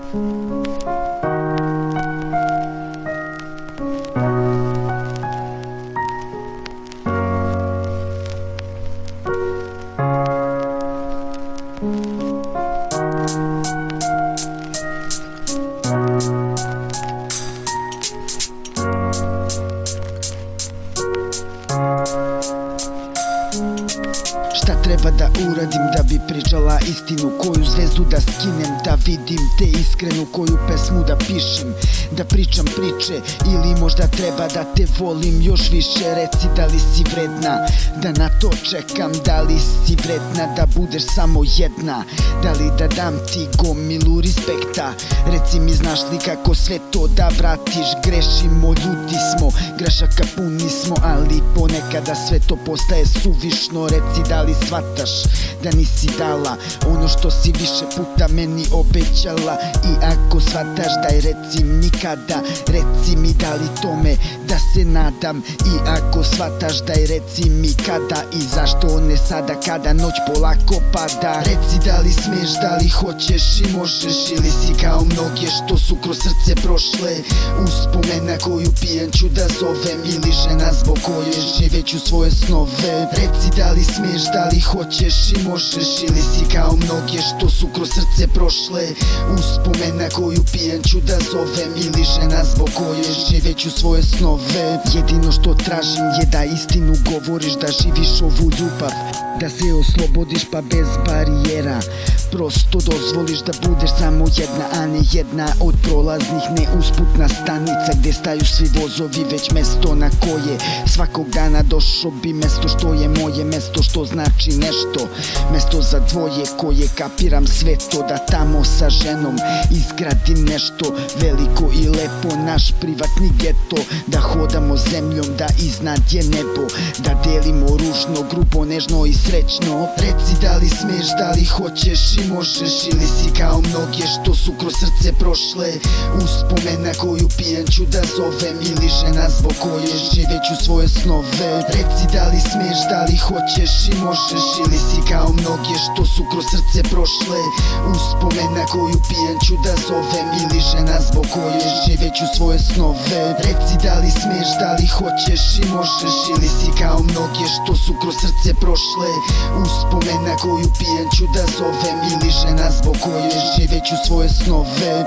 Šta treba da uradim da bi pričala istinu? Koju zvezdu da skinem da vidim te iskrenu? Koju pesmu da pišem, da pričam priče? Ili možda treba da te volim još više? Reci da li si vredna da na to čekam? Da li si vredna da budeš samo jedna? Da li da dam ti gomilu respekta? Reci mi, znaš li kako sve to da vratiš? Grešimo, ljudi smo, grešaka puni smo, ali ponekada sve to postaje suvišno. Reci da li shvataš da nisi dala ono što si više puta meni obećala? I ako shvataš, daj reci mi kada. Reci mi da li tome da se nadam? I ako shvataš, daj reci mi kada i zašto ne sada kada noć polako pada? Reci da li smeš, da li hoćeš i možeš, ili si kao mnoge što su kroz srce prošle. Uspomena koju pijem ću da zovem, ili žena zbog koje živeću svoje snove. Reci da li smeš, da li hoćeš i možeš, ili si kao mnoge što su kroz srce prošle. Uspomena koju pijem ću da zovem, ili žena zbog koje živeću svoje snove. Jedino što tražim je da istinu govoriš, da živiš ovu ljubav, da se oslobodiš pa bez barijera. Prosto dozvoliš da budeš samo jedna, a ne jedna od prolaznih, ne usputna stanica gde staju svi vozovi, već mesto na koje svakog dana došao bi. Mesto što je moje, mesto što znači nešto, mesto za dvoje koje kapiram sve to. Da tamo sa ženom izgradim nešto veliko i lepo, naš privatni geto. Da hodamo zemljom, da iznad je nebo, da delimo ružno, grubo, nežno i srećno. Reci da li smeš, da li hoćeš i možeš, ili si kao mnoge što su kroz srce prošle. Uspomena koju pijem ću da zovem, ili žena zbog koje živeću svoje snove. Reci da li smeš, da li hoćeš i možeš, ili si kao mnoge što su kroz srce prošle. Uspomena koju pijem ću da zovem, ili žena zbog koje živeću svoje snove. Reci da li smeš, da li hoćeš i možeš, ili si kao mnoge što su kroz srce prošle. Uspomena koju pijem ću da zovem, ili žena zbog koje živeću svoje snove.